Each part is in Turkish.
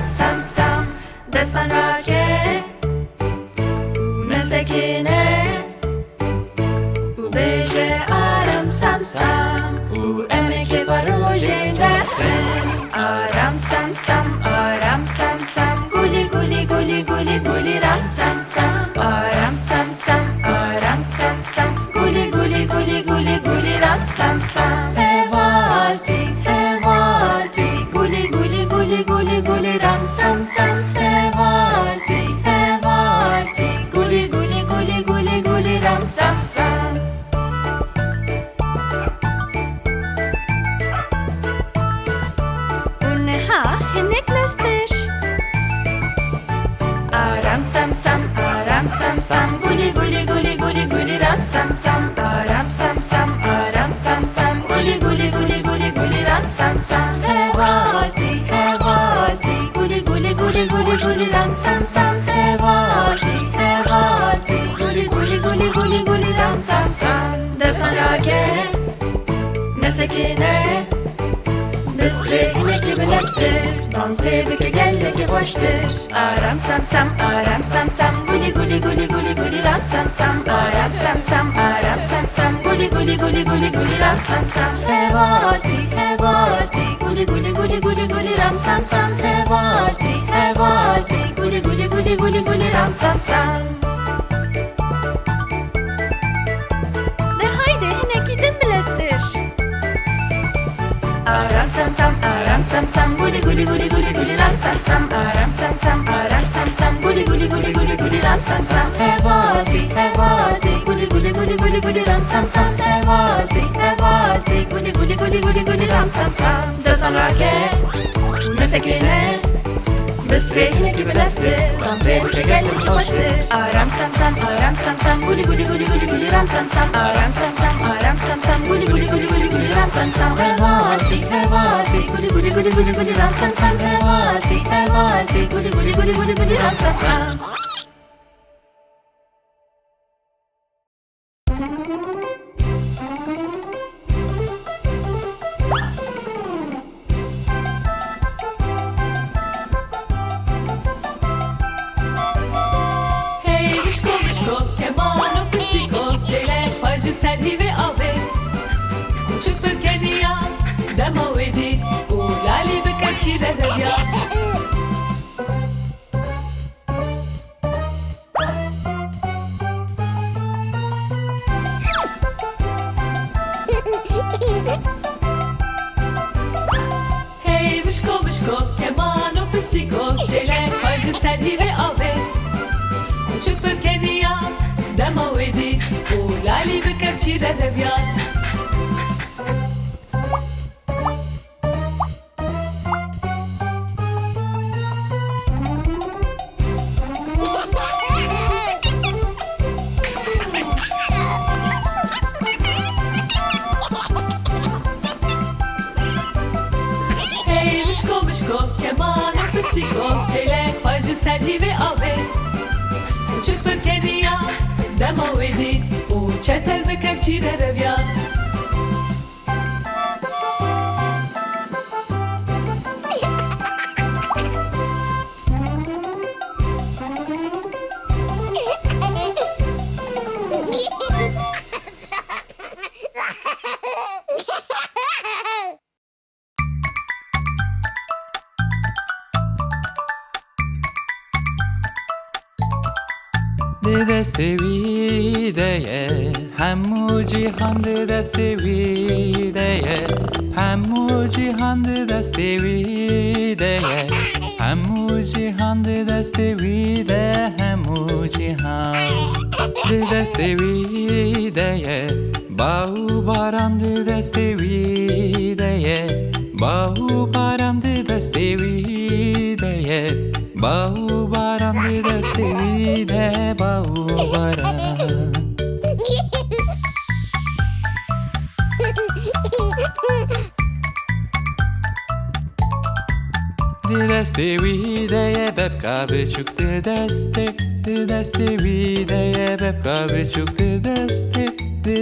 sam sam. Destan rake nesekine u beje aram sam sam. U emeke varojên derxin aram sam sam aram sam sam. Guli guli guli guli guli ram sam sam aram sam sam aram sam sam. Guli guli guli guli guli ram sam sam. Hevalti hevalti guli guli guli guli guli ram sam sam. Hevalti hevalti guli guli guli guli guli ram sam sam. Sam sam aram sam sam guli guli guli guli guli ram sam sam aram sam sam aram sam sam guli guli guli guli guli ram sam sam. Hevalti hevalti guli guli guli guli guli ram sam sam. Hevalti hevalti guli guli guli guli guli ram sam sam. Destan rake nesekine Bistrihine ki bilestir Danse bike gelle ki hoştur. Aram sam sam aram sam sam guli guli guli guli guli ram sam sam. Aram sam sam aram sam sam guli guli guli guli guli ram sam sam. Hevalti hevalti guli guli guli guli guli ram sam sam. Hevalti hevalti guli guli guli guli guli ram sam sam. De haydi yine gidin bilestir. Aram sam sam guli guli guli guli guli ram sam sam. Aram sam sam guli guli guli guli guli ram sam sam. Hevalti hevalti guli guli guli guli guli ram sam sam. Hevalti hevalti guli guli guli guli guli ram sam sam. Destan rake nesekine Bistrihine ki bilestir Danse bike gelle ki hoştur. Aram sam sam guli guli guli guli guli ram sam sam. Aram sam sam guli guli guli guli guli ram sam sam. Hevalti hevalti guli guli guli guli guli ram sam sam. Hevalti hevalti guli guli guli guli guli ram sam sam. دست ویده‌یه همو جیهان دست ویده‌یه همو جیهان دست ویده‌یه همو جیهان دست ویده همو جیهان دست ویده‌یه باو باران دست ویده‌یه باو باران دست ویده‌یه باو باران دست ویده باو باران دست ویده ببکا بچوک دست ویده ببکا بچوک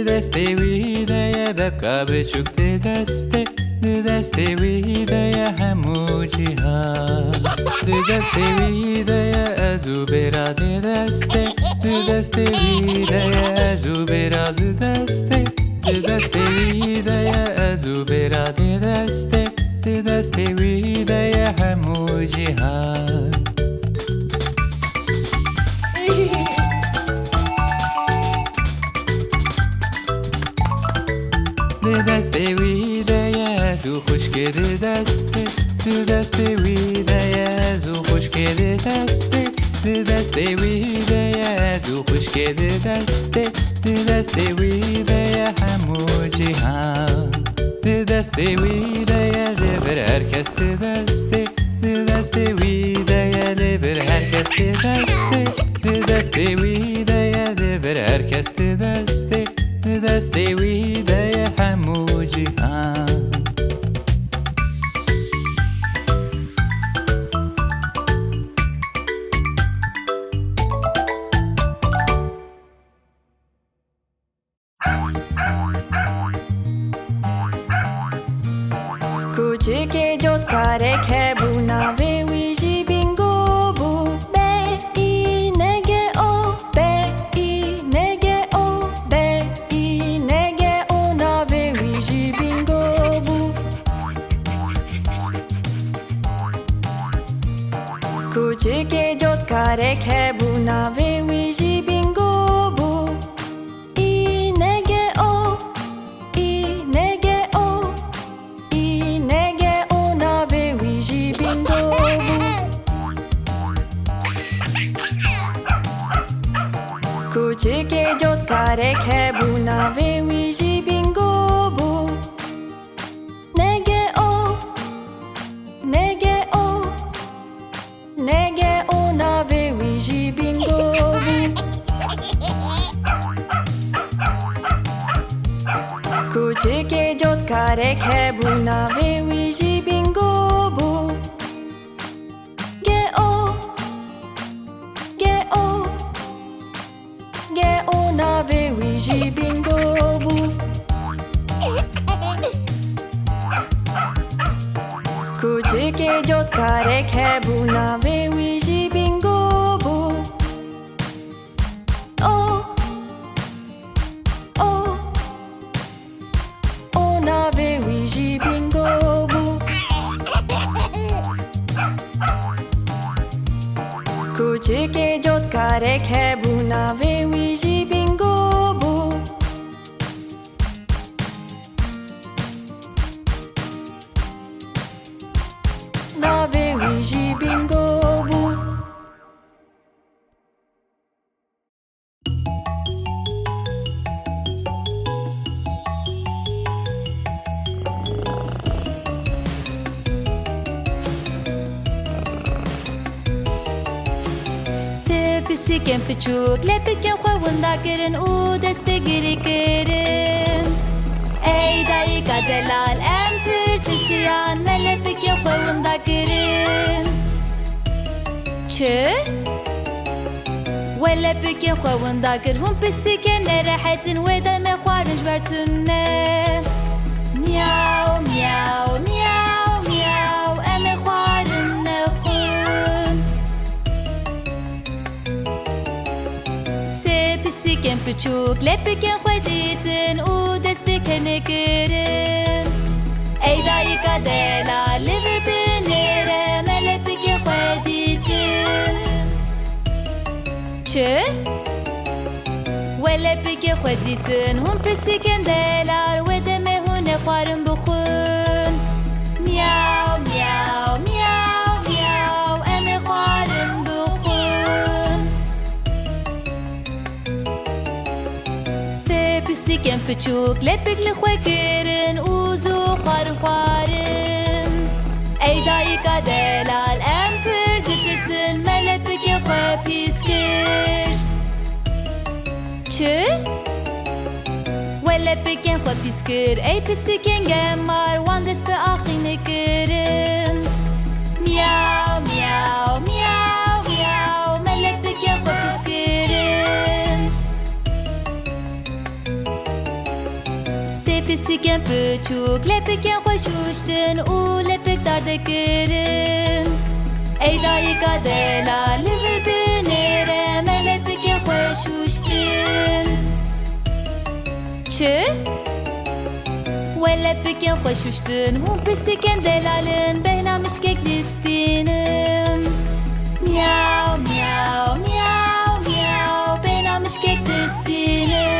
دست ویده ببکا بچوک di destê wî de ye hemû cîhan. Di destê wî de ye ez û bêra di destê. Di destê wî de ye ez û bêra di destê. Di destê wî de ye ez û bêra di destê. Di destê wî de ye hemû cîhan. Di destê wî de ye ez û xwişkê di destê. Di destê wî de ye ez û xwişkê di destê. Di destê wî de ye ez û xwişkê di destê. Di destê wî de ye hemû cîhan. Di destê wî de ye li bir herkes di destê. Di destê wî de ye li bir herkes di destê. Di destê wî de ye li bir herkes di destê. Di destê wî de ye hemû cîhan. Kuçikê cotkarek hebû navê wî jî bingo bû. B-I-N-G-O, B-I-N-G-O, B-I-N-G-O navê wî jî bingo bû. Kuçikê cotkarek hebû navê wî jî bingo bû. I-N-G-O, I-N-G-O, I-N-G-O navê wî jî bingo bû. Kuçikê cotkarek hebû navê wî jî bingo bû. N-G-O, N-G-O, N-G-O navê wî jî bingo bû. Kuçikê cotkarek hebû navê wî jî bingo bû. G-O, G-O, G-O navê wî jî bingo bû. Kuçikê cotkarek hebû navê wî jî bingo bû. O, O, O navê wî jî bingo bû. Kuçikê cotkarek hebû navê wî jî bingo bû. Navê wî jî bingo bû. Pisîkên piçûk lepikên xwe winda kirin û dest pêgirî kirin. Ey dayîka delal em pir tirsiyan me lepikên xwe winda kirin. Çi? We lepikên xwe winda kir hûn pisîkên nerehetin wê de me xwarin ji ber tune. Miyaw, miyaw, miyaw, miyaw em ê xwarin nexwin. Pisîkên piçûk lepikên xwe dîtin û dest pêkenê kirin. Ey dayîka delal li vir binêre me lepikên xwe dîtin. Çi? We lepikên xwe dîtin hûn pisîkên delal wê de me hûn ê xwarin bixwin. Miyaw, miyaw, miyaw, miyaw em ê xwarin bixwin. Pisîkên piçûk lepik li xwe kirin û zû xwarin xwarin. Ey dayîka delal em pir ditirsin me lepikên xwe pîs kir. Çi? We lepikên xwe pîs kir ey pisîkên gemar wan dest bi axînê kirin. Miyaw, miyaw, miyaw, miyaw me lepikên xwe pîs kirin. Pisîkên piçûk lepikên xwe şûştin û lepik dar dikirin. Ey dayîka delal li vir binêre me lepikên xwe şûştin. Çi? We lepikên xwe şûştin hûn pisîkên delalin bêhna mişkek dîstînin. Miyaw miyaw miyaw miyaw bêhna mişkek dîstînin.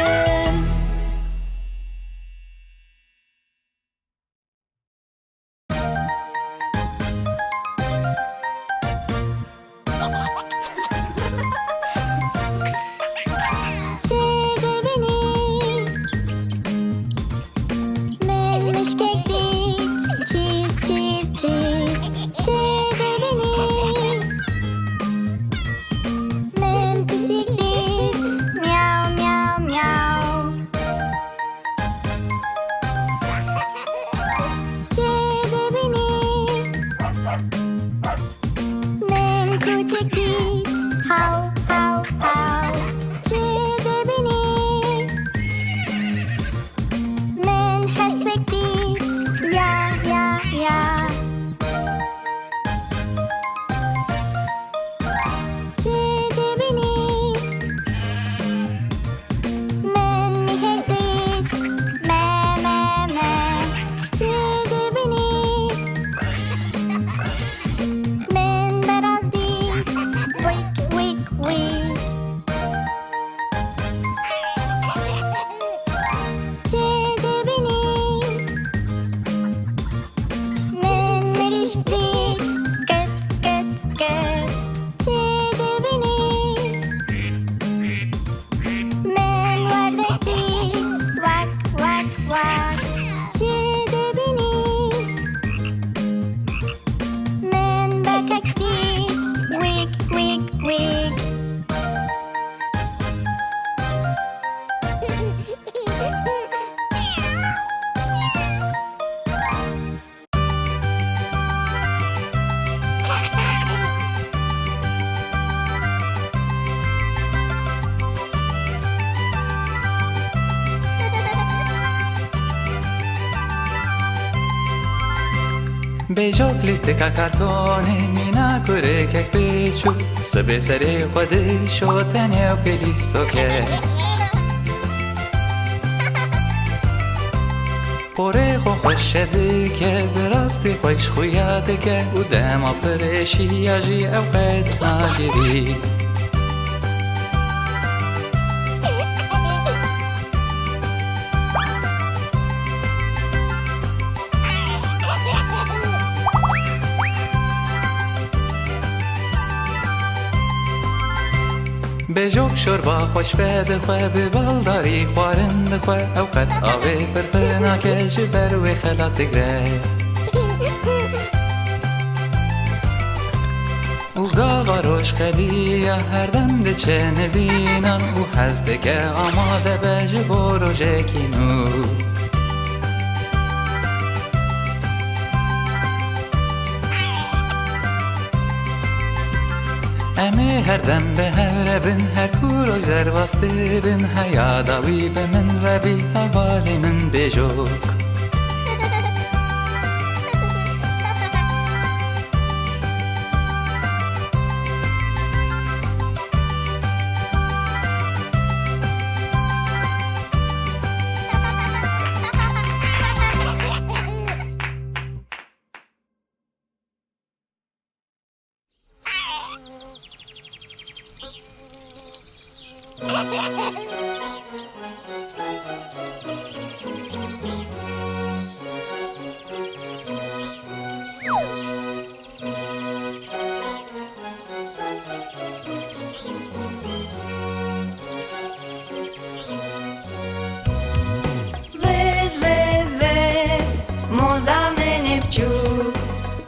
Bejok listeka kartonê mîna kurekek biçûk Sibê serê xwe dişotenê û pê lîstokê Porê xwe xweş dike bi rastî xweş xuya dike û dema pirêşiya jî ew qet nagirî Bejok şorba xweş fê dixwe bi baldarî xwarin dixwe ew qet avê firfir nake ji ber wê xelat digre û gava rojxeliya herdem diçe nivînan û hez dike amade be ji bo rojekî nû Em ê herdem bi hev re bin her ku roj derbastê bin heyada wî bi min re bî hevalê min bêjok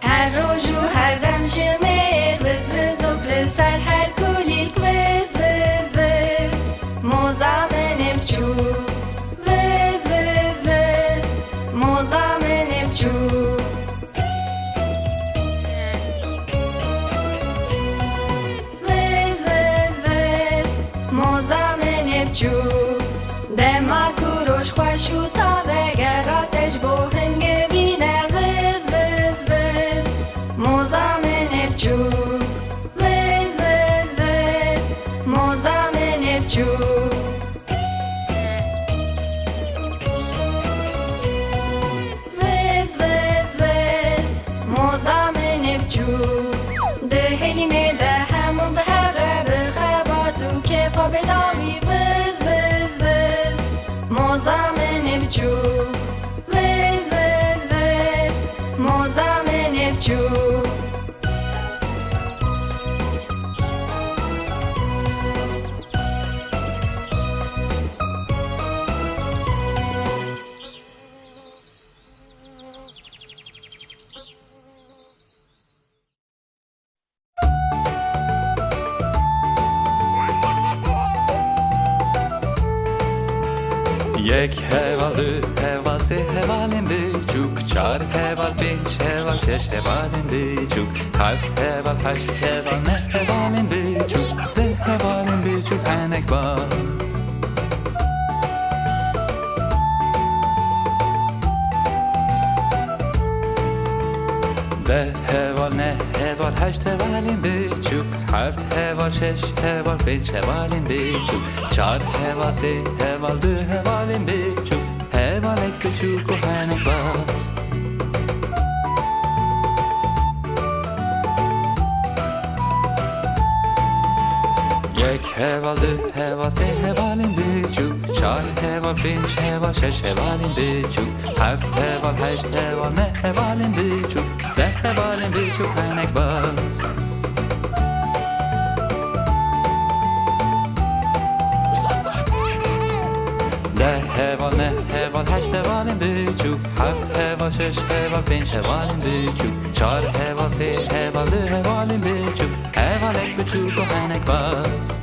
Her roj û her dem ji mêr viz vizok li ser her kulîlk viz viz viz moza min bçûk viz viz viz moza min bçûk viz viz viz moza min bçûk dema ku roj xweş û tavek berhevkirinê de hemû bihevre bixebat û kêfa bêdavî viz viz viz moza min ê biçûk viz viz viz moza min ê biçûk یک heval, du heval, se hevalên biçûk, çar heval, pênc heval, şeş hevalên biçûk, heft heval, heşt heval, ne hevalên biçûk, deh hevalên biçûk henek baz. ده heval, ne heval, heşt hevalên biçûk, heft heval, şeş heval, pênc hevalên biçûk, çar heval, sê heval, du hevalên biçûk, hevalek biçûk û henek baz. یک heval, du heval, sê hevalên biçûk, çar heval, pênc heval, şeş hevalên biçûk, heft heval, heşt heval, ne hevalên biçûk, deh hevalên biçûk henek baz. ده heval, ne heval, heşt hevalên biçûk, heft heval, şeş heval, pênc hevalên biçûk, çar heval, sê heval, du hevalên biçûk, hevalek biçûk û henek baz.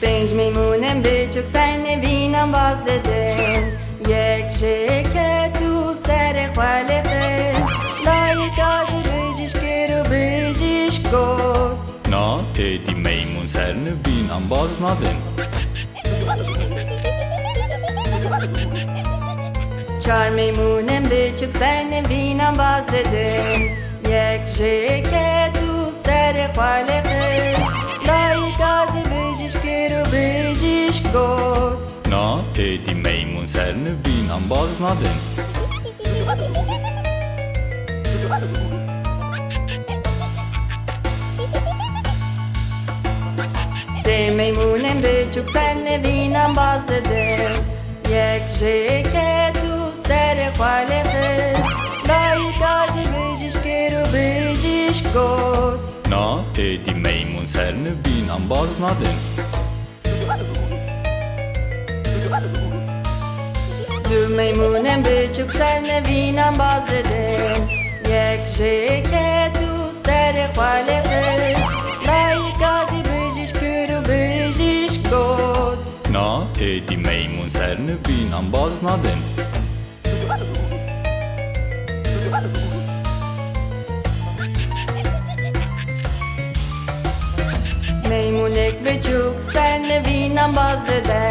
پنج میمونم biçûk ser nevînan baz dedin yek jêke tu serê xwe lê xist dayê gazê bijîş kir û bijîş got Na êdî meymûn ser nivînan baz nadin. çar meymûnem biçûk ser nevînan baz dedin yek jêke tu serê xwe lê xist dayê gazê bijîş kir û bijîş got Na êdî meymûn ser nivînan baz nadin. sê meymûnem biçûk ser nevînan baz dedin yek jêke tu serê xwe lê xist dayê gazê bijîş kir û bijîş got Na êdî meymûn ser nivînan baz nadin. Du meymûnem biçûk ser nevînan baz dedin yek jêke tu serê xwe lê xist dayê gazê bijîş kir û bijîş got Na êdî meymûn ser nivînan baz nadin. meymûnek biçûk ser nevînan baz dide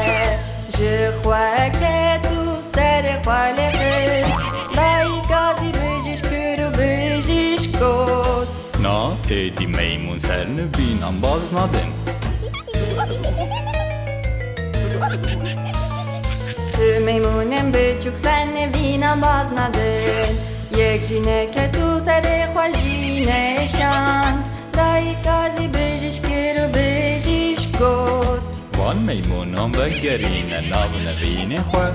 ji xweke tu serê xwe lê xist dayê gazê bijîş kir û bijîş got Na êdî meymûn ser nivînan baz nadin. Tu meymûnem biçûk ser nevînan baz nadin yek jîneke tu serê xwe jîne şand dayê gazê bijîş kir û bijîş got Van meymûnan vegerîne nav nevînê xwe.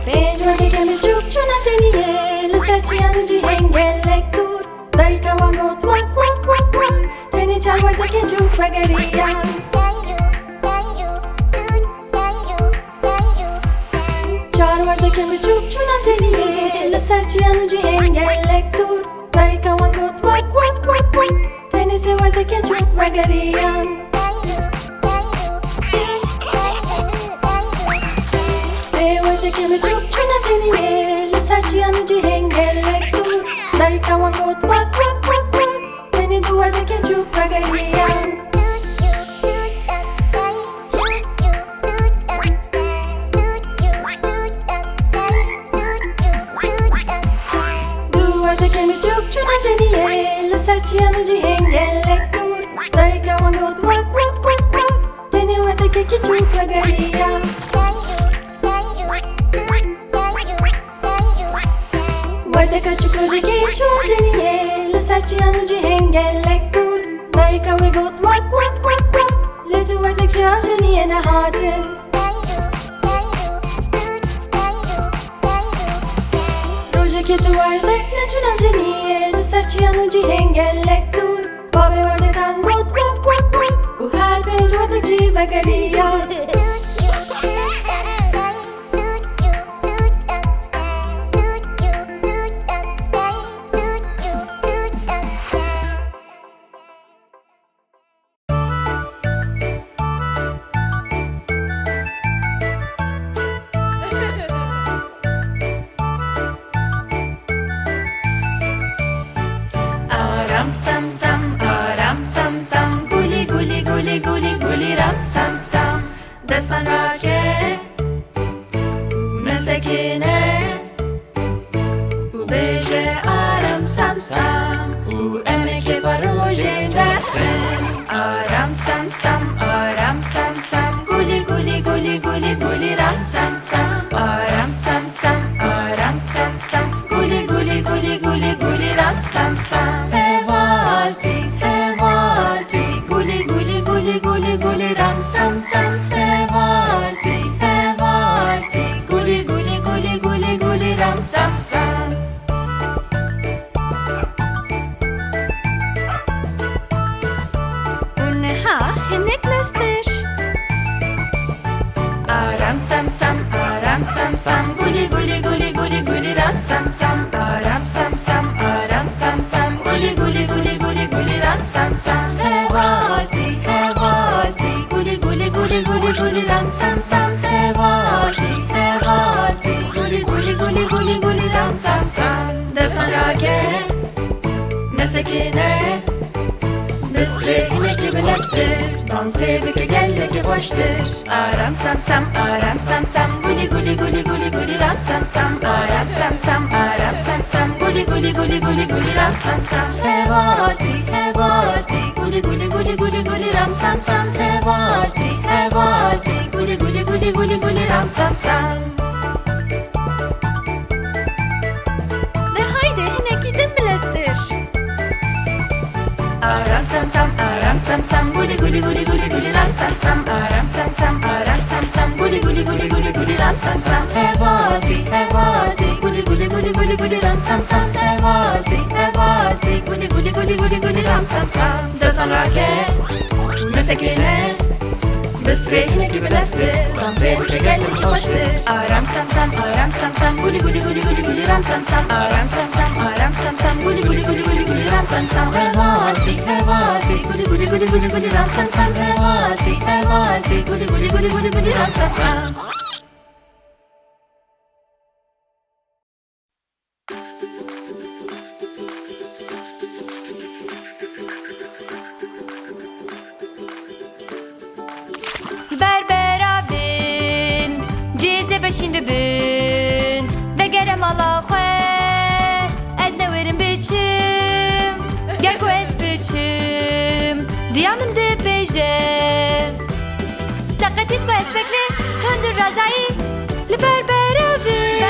perwerdehiyê biçûk çûna çeniyê li ser çiyan û cîhek gelek dûr dayê çawa got wak wak wak wak tenê perwerdehiyê çûk vegeriyan perwerdehiyê biçûk çûna çeniyê li ser çiyan û cîhek gelek dûr dayê çawa got wak wak wak wak tenê perwerdehiyê çûk vegeriyan وردك مچوب چونم جنیه لسر چیان و جیهن گلک دور دایی کوان گود وک وک وک وک بینی دو وردک چوب بگریم Çiyan cihen gellek dur Dayı kavan god vak vak vak vak Deni varda keki çuka gariya Varda kaçuk roje ki çuva jeniye Lesar çiyan cihen gellek dur Dayı kavan god vak vak vak vak Ledu varda kşa jeniye nahatin Roje ki tu varda ne çunam jeniye Sarçıyan cihen gellek dur Bave vardakan god vak vak vak Bu her pej vardak jiva gariya Sam sam aram sam sam guli guli guli guli guli ram sam sam Destan rake nesekine U beje aram sam sam U emeke varoje derken Aram sam sam guli guli guli guli guli ram sam sam Aram sam sam guli guli guli guli guli ram sam sam Guli ram sam sam hevalti hevalti guli guli guli guli guli ram sam sam Unha heneklastir Aram sam sam guli guli guli guli guli ram sam sam Aram sam sam guli guli guli guli guli ram sam sam hevalti hevalti guli guli guli guli guli ram sam sam hevalti hevalti guli guli guli guli guli ram sam sam Destan rake nesekine Bistrihine ki bilestir Danse bike gelle ki hoştur Aram sam sam guli guli guli guli guli ram sam sam Aram sam sam guli guli guli guli guli ram sam sam Hevalti hevalti guli guli guli guli guli ram sam sam Hevalti hevalti guli guli guli guli guli ram sam sam De haydi henekidin bilestir Aram sam sam guli guli guli guli guli ram sam sam Aram sam sam guli guli guli guli guli ram sam sam Hevalti hevalti guli guli guli guli guli ram sam sam Hevalti hevalti guli guli guli guli guli ram sam sam Destan rake nesekine Bistrihine ki bilestir Danse bike gelle ki hoştur Aram sam sam guli guli guli guli guli ram sam sam Aram sam sam guli guli guli guli guli ram sam sam Hevalti hevalti guli guli guli guli guli ram sam sam Hevalti hevalti guli guli guli guli guli ram sam sam Şimdi bün ve gerem ala xwe edne verin biçim gel ku ez biçim diyamın de beje taqetit ku ez bekle hündür razayı li berberavin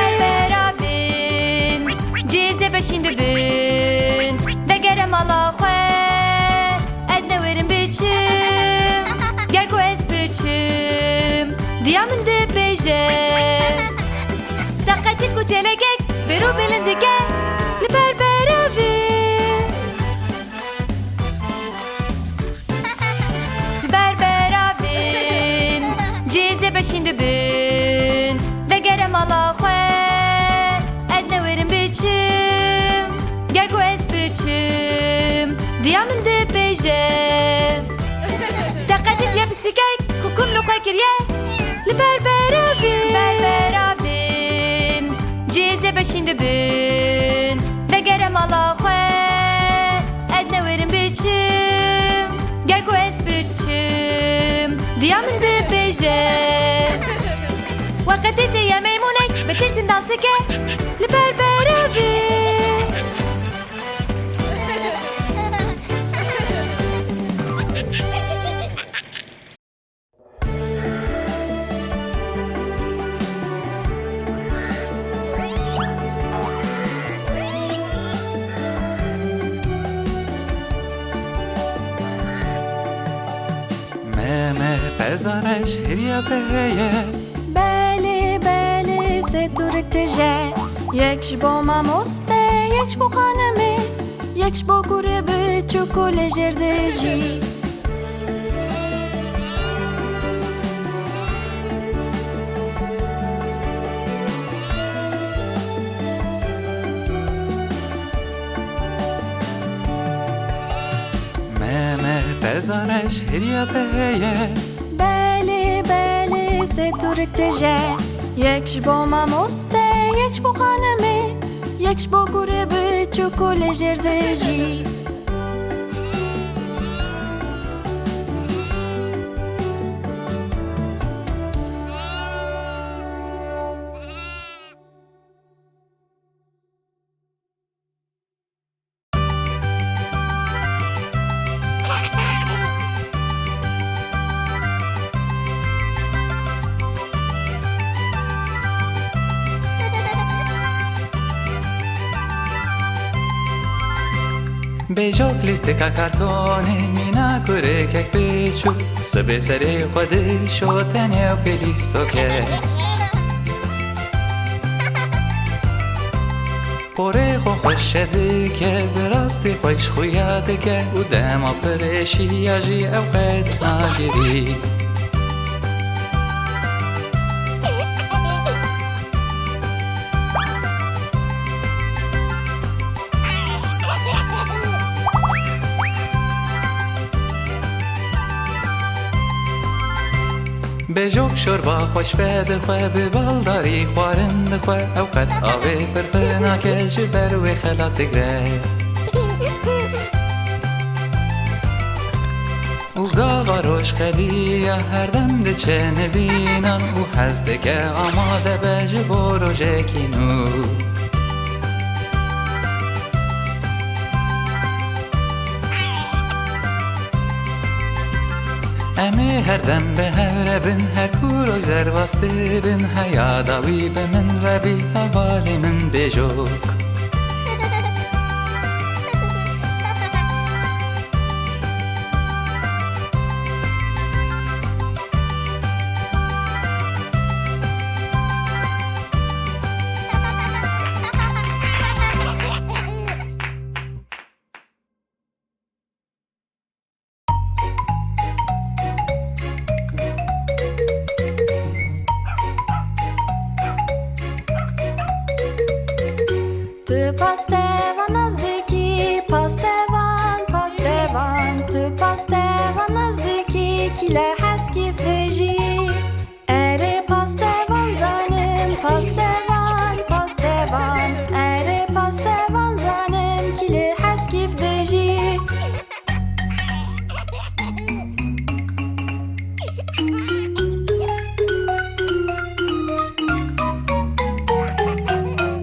cize beşindi bün ve gerem ala xwe edne verin biçim gel ku ez biçim diyamın de beje Taqetit ku çelegek beru belindike li berberavin Berberavin cize beşindi bün ve gerem ala xwe edne verin biçim gel ku ez biçim diyamın de beje Taqetit ya bisikek ku kullu xwe kiriye li berberavin le beşîn dibin vegere mala xwe ez newerim biçim ger ku ez biçim diya min bibêje Waqetê tê ye meymunek bi tirsin dastike li ber berevê Pezareš hiryateye Beli beli se turik tije Yek ji bo mamoste yek ji bo xanimê Yek ji bo gure biçûk û lêjêr de jî Pezareš hiryateye Beli beli se turik tije Yek ji bo mamoste yek ji bo xanimê Yek ji bo gure biçûk û lêjêr de jî Bejok listeka kartonê mîna kurekek biçûk Sibê serê xwe dişo tenê pê lîstokek Porê xwe xweş dike bi rastî xweş xuya dike û dema pirêşiya jî ew qet nagirî Bejok şorba xweş ve dixwe bi baldarî xwarin dixwe ew qet avê firfir nake ji ber wê xela tigre û gava rojxeliya her dem diçe nivînan û hez dike amade be ji bo rojekî nû Emê her dem bi hev re bin her ku roj zerbastê bin heya da wî bi min re bî hevalê min bêjok Tu pastevan nazdeki pastevan pastevan Tu pastevan nazdeki kile heskif deji Ere pastevan zanim pastevan pastevan Ere pastevan zanim kile heskif deji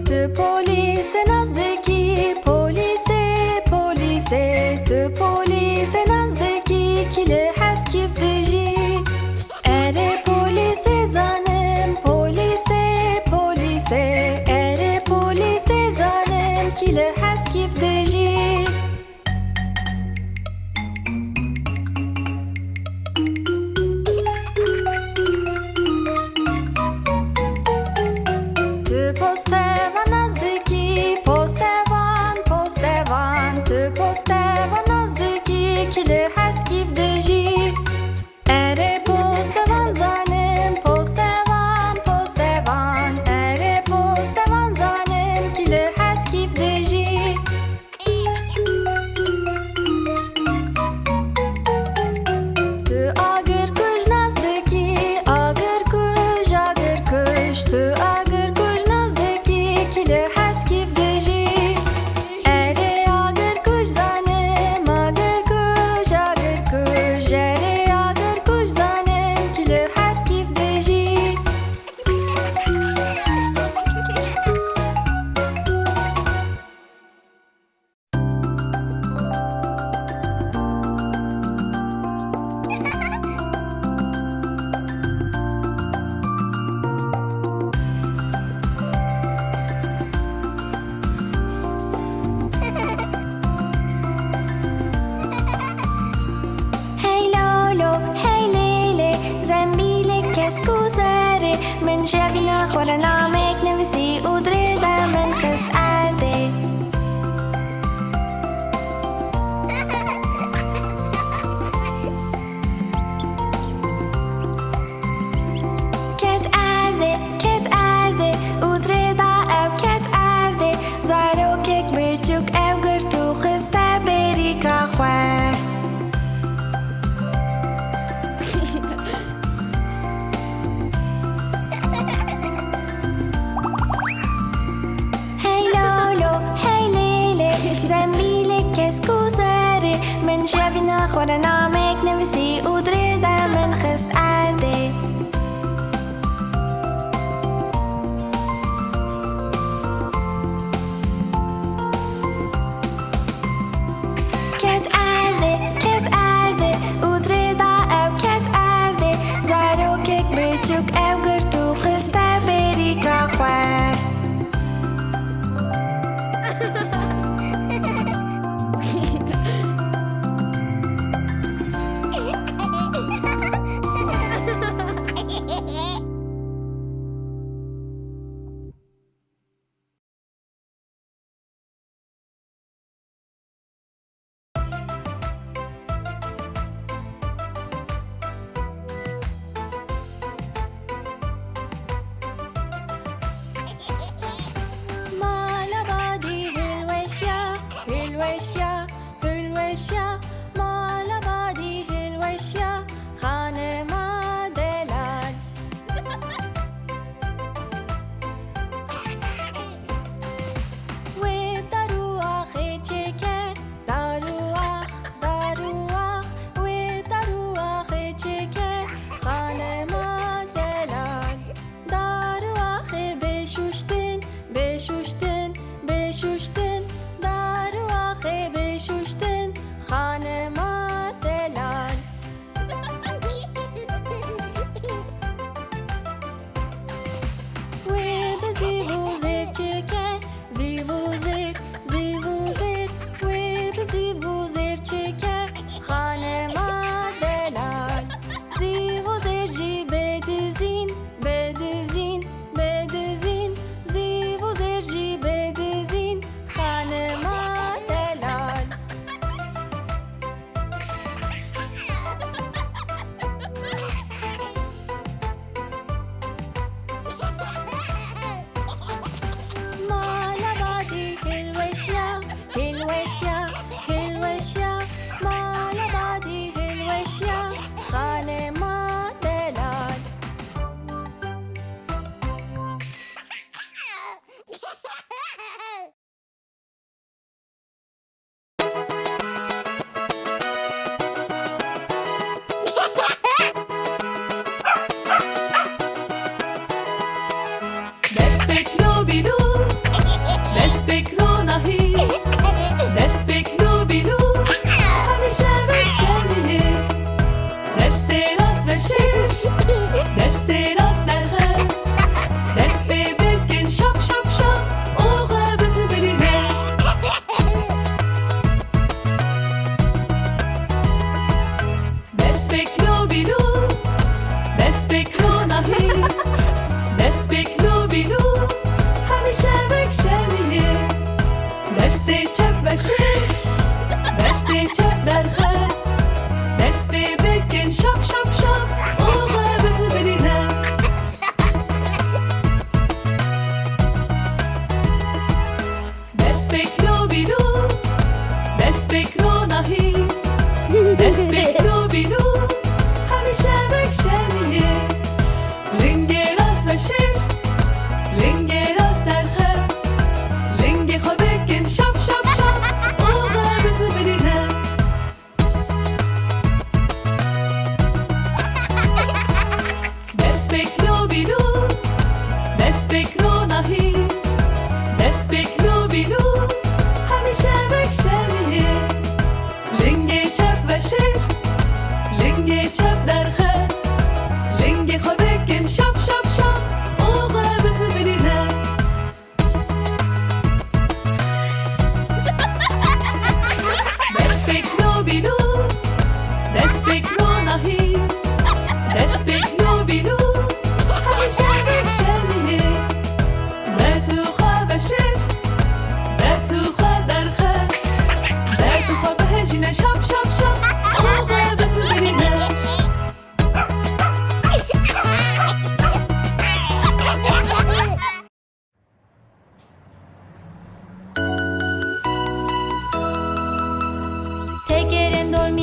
Tu polise nazdeki polise polise Tu polise nazdeki kile heskif deji Ere polise zanim polise polise Ere polise zanim kile heskif deji Tu postevan nazdeki postevan postevan Tu postevan nazdeki kile heskif deji Ere postevan zanim postevan postevan Ere postevan zanim kile heskif deji Tu agir kuj nazdeki agir kuj Tu agir kuj nazdeki kile خۆرە نامێک نووسی و درێدا من خست ئاردێ کێت ئاردێ و درێدا ئەو کێت ئاردێ زارۆکێک بچووک ئەو گرت و خستە بێریکە خوێ هەی لۆلۆ هەی لێلێ زەمبیلێک کەسک و زەرێ من ژەڤینە خۆرە نامێک نووسی و درێدا من خست ئاردێ کێت ئاردێ و درێدا ئەو کێت ئاردێ زارۆکێک بچووک ئەو گرت و خستە بێریکە خوێ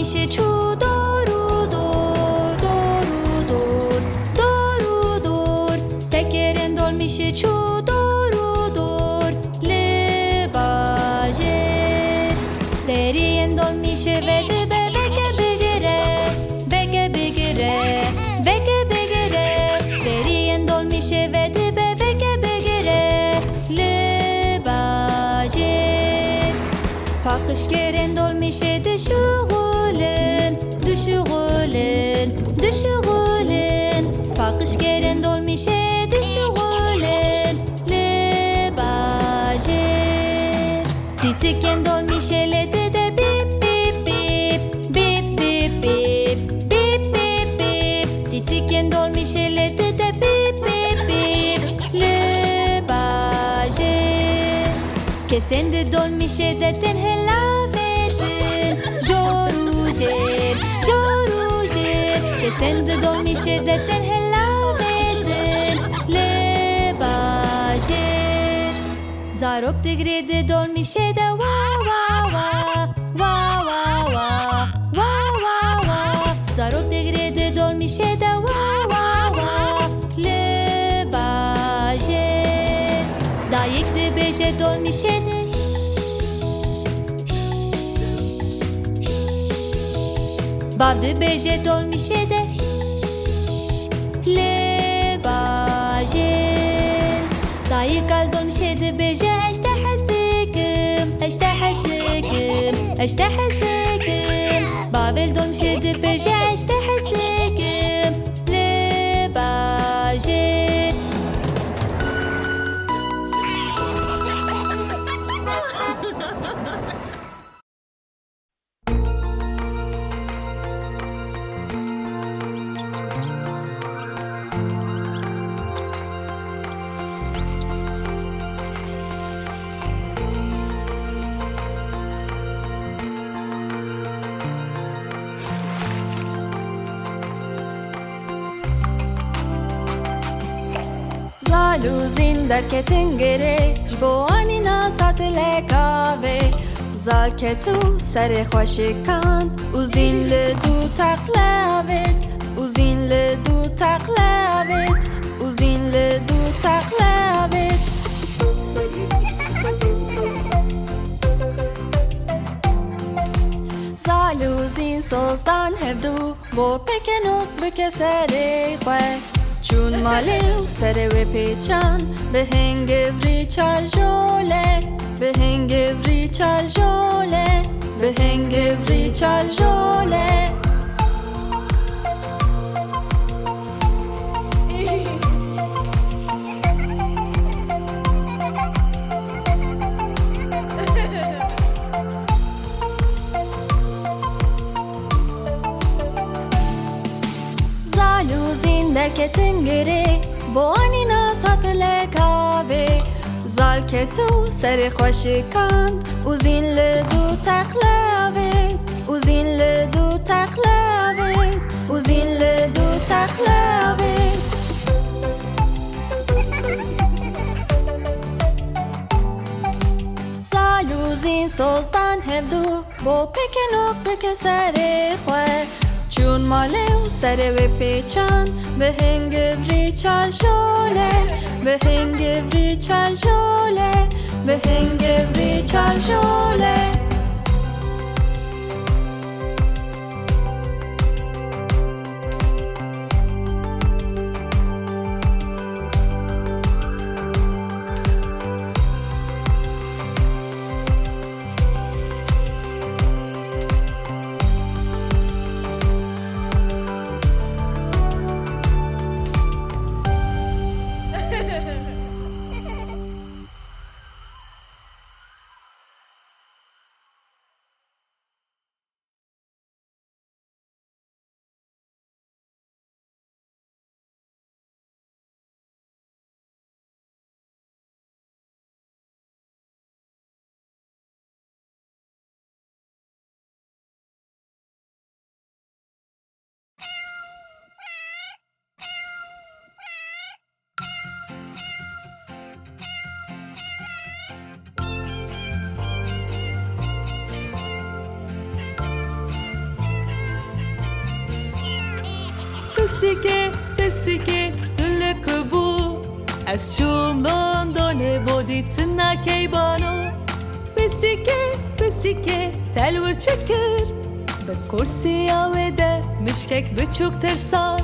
dolmişe çu doğru dur doğru dur doğru dur. Tekerin dolmişe çu doğru dur le bajer. Deriyen dolmişe ve dibe veke bijare veke bijare veke bijare. Deriyen dolmişe ve dibe veke bijare le bajer. Pakışkerin dolmişe düşüğülün düşüğülün düşüğülün. Pakışkerin dolmişe düşüğülün le bajer. Titiken dolmişe le de bip bip bip bip bip bip bip bip bip. Titiken dolmişe le de bip bip bip le bajer. Kesende dolmişe de ten helavetin jorujer jorujer. Kesende dolmişe de ten helavetin le bajer. Zarok digrede dolmişe de wa wa wa wa wa wa wa wa wa. Zarok digrede dolmişe de wa wa wa le bajer. Dayek de beje dolmişe de bav de beje dolmişe de le bajer. Dayek al dolmişe de beje eşte hezdikim eşte hezdikim eşte hezdikim. Bavel dolmişe de beje eşte hezdikim le bajer. Zaluzin derketin gere Jbo anina satile kave Zalketu sere xweşikan Uzin li du taqlavet Uzin li du taqlavet Uzin li du taqlavet. Zaluzin sozdan hevdu Bo pekenok bike sere xwe چون مالیو سر و پیچان به هنگ ریچال جوله به هنگ ریچال جوله به هنگ ریچال جوله. Derketin geri bo anina satile kave Zalketu seri xweşikan Uzin li du taqlavet Uzin li du taqlavet Uzin li du taqlavet. Zaluzin sozdan hevdu Bo pekenok bike seri xwe چون مالیو سر و پیچان به هنگ ریچال جوله به هنگ ریچال جوله به هنگ ریچال جوله. بسیکه تلک بو از چوم لندن بودی تنکی بانو بسیکه تلور چکر به کرسی آویده مشکک بچوک ترسان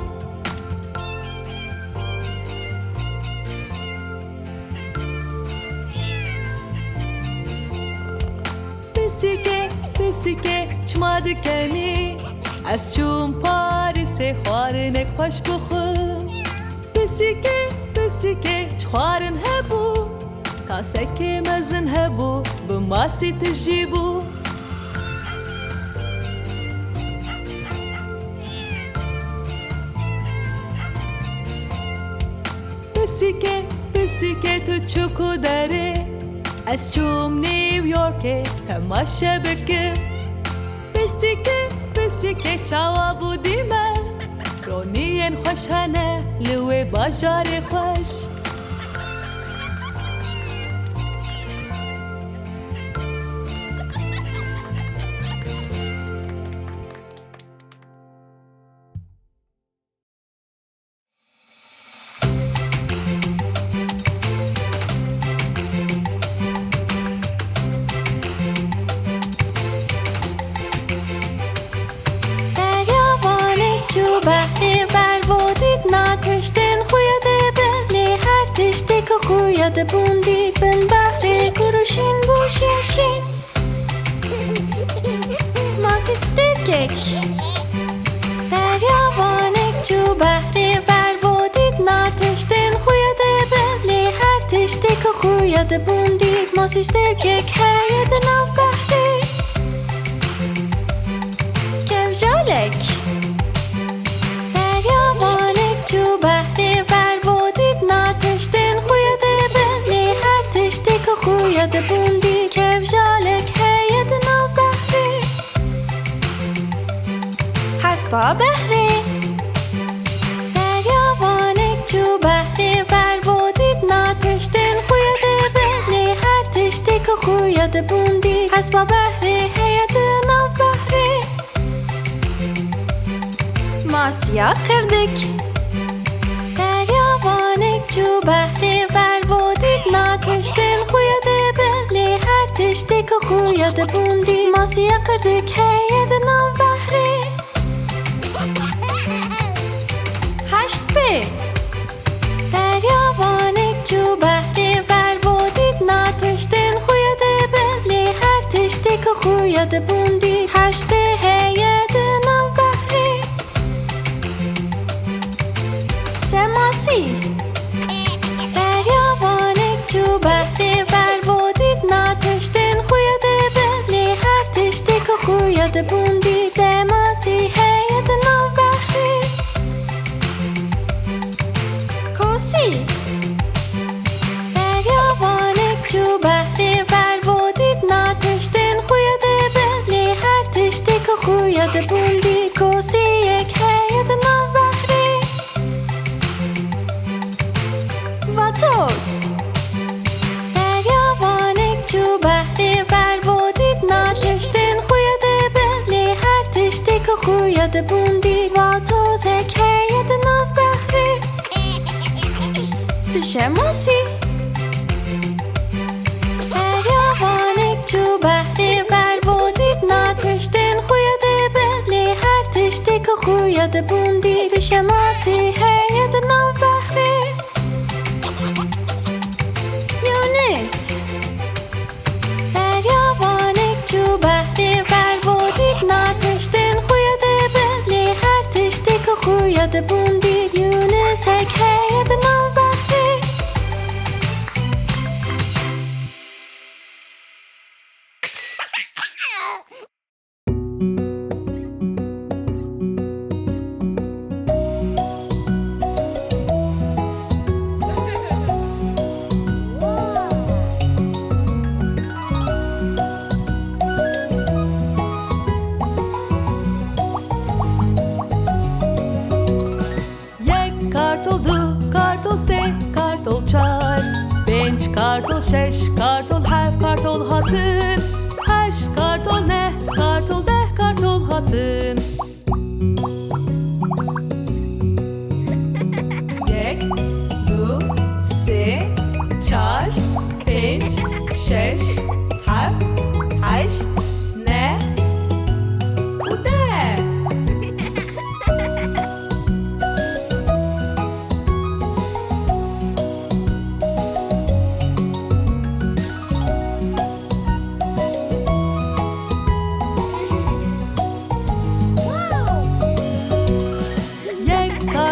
بسیکه چما دکنی از چوم پاریس خوارنک پاش بخور بسیکه چخوارن هبو کاسکی مزن هبو بماسی تجیبو بسیکه تو چوکو داره از چوم نیویورک تماشا بکن بسیکه چاوا بودی من رونین خوشانه لوی bijare خوش خویاد بوندی بن بحر کروشین بوشیشین ماسی سترکک دریاوانک چو بحر بر بودید ناتشتین خویاده بلی هر تشتی که خویاد بوندید ماسی سترکک هید ناو بحری کفجالک دریاوانک چو بحر بر بودید ناتشتین خویاده بلی هر تشتی که خویاد بوندید کفجالک هید ناو بحری حسبا بحری دریاوانک چو بحری بر بودید ناتشتین خویاده بلی هر تشتی که خویاد بوندید حسبا بحری هید ناو بحری ماسیا کردک دریاوانک چو بحری بر بودید ناتشتین خویاده بلی هر تشتی که خویاد بوندید ماسیا کردک هید ناو بحری هشت بی دریاوانک چو بحری بر بودید ناتشتین خویاده بلی هر تشتی که خویاد بوندید هشت بی هید ناو بحری سه ماسی دریاوانک چو بحری بر بودید ناتشتین خویاده بلی هر تشتی که خویاد بوندید سه ماسی هید ناو بحری کوسی دریاوانک چو بحری بر بودید ناتشتین خویاده بلی هر تشتی که خویاد بوندید کوسی یک هید ناو بحری واتوس دریاوانک چو بحری بر بودید ناتشتین خویاده بلی هر تشتی که خویاد بوندید واتوس یک هید ناو بحری پیشماسی دریاوانک چو بحری بر بودید ناتشتین خویاده بلی هر تشتی که خویاد بوندید پیشماسی هید ناو بحری یونس دریاوانک چو بحری بر بودید ناتشتین خویاده بلی هر تشتی که خویاد بوندید یونس یک هید ناو بحری kartol şeş, kartol hef, kartol hatın Heşt kartol ne, kartol deh, kartol hatın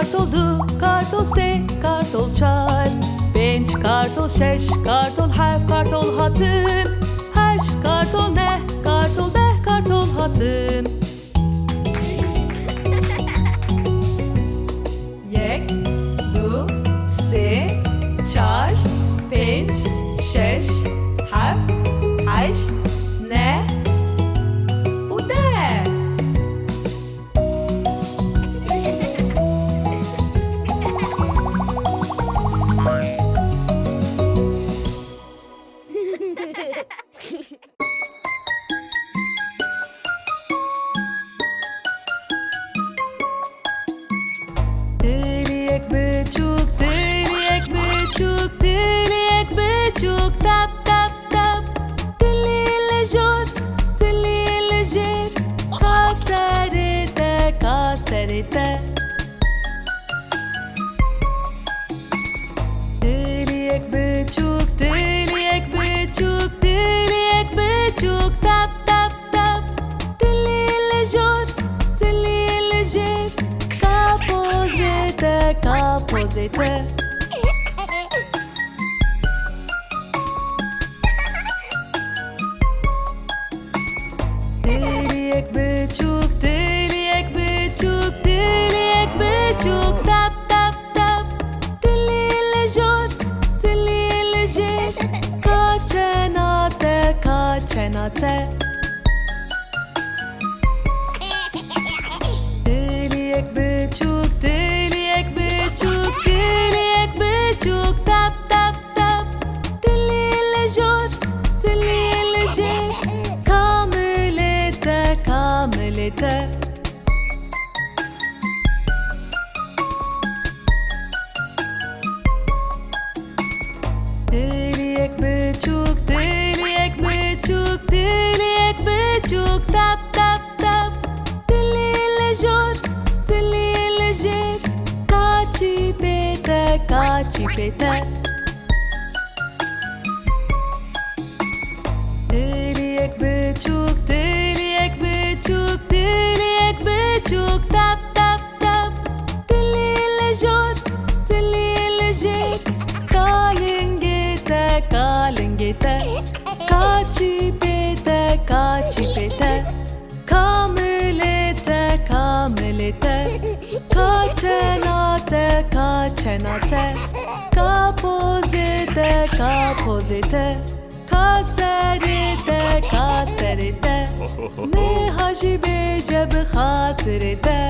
kartol du, kartol se, kartol çar, penç, kartol şeş, kartol hef, kartol hatın, heş, kartol ne, kartol deh, kartol hatın. Yek, du, se, çar, penç, şeş, hef, heşt, ne, u de. Tilîyek biçûk, tilîyek biçûk, tilîyek biçûk, tap tap tap. Tilî li jor, tilî li jêr, ka serê te, ka serê te. Tilîyek biçûk, tilîyek biçûk, tilîyek biçûk, tap tap tap. Tilî li jor, tilî li jêr, ka pozê te, ka pozê te. Tilîyek biçûk, tilîyek biçûk, tilîyek biçûk, tap tap tap. Tilî li jor, tilî li jêr, ka çena te, ka çena te. Tilîyek biçûk, tilîyek biçûk, tilîyek biçûk, tap tap tap. Tilî li jor, tilî li jêr, ka milê te, ka milê te. Tilîyek biçûk, tilîyek biçûk, tilîyek biçûk, tap tap tap. Tilî li jor, tilî li jêr, ka çîpê te, ka çîpê te. Tilîyek biçûk, tilîyek biçûk, tilîyek biçûk, tap tap tap. Tilî li jor, tilî li jêr, ka lingê te, ka lingê te. Ka çîpê te, ka çîpê te. Ka milê te, ka milê te. Ka çena te, ka çena te. Ka pozê te, ka pozê te. Ka serê te, ka serê te. Niha jî bêje bi xatirê te.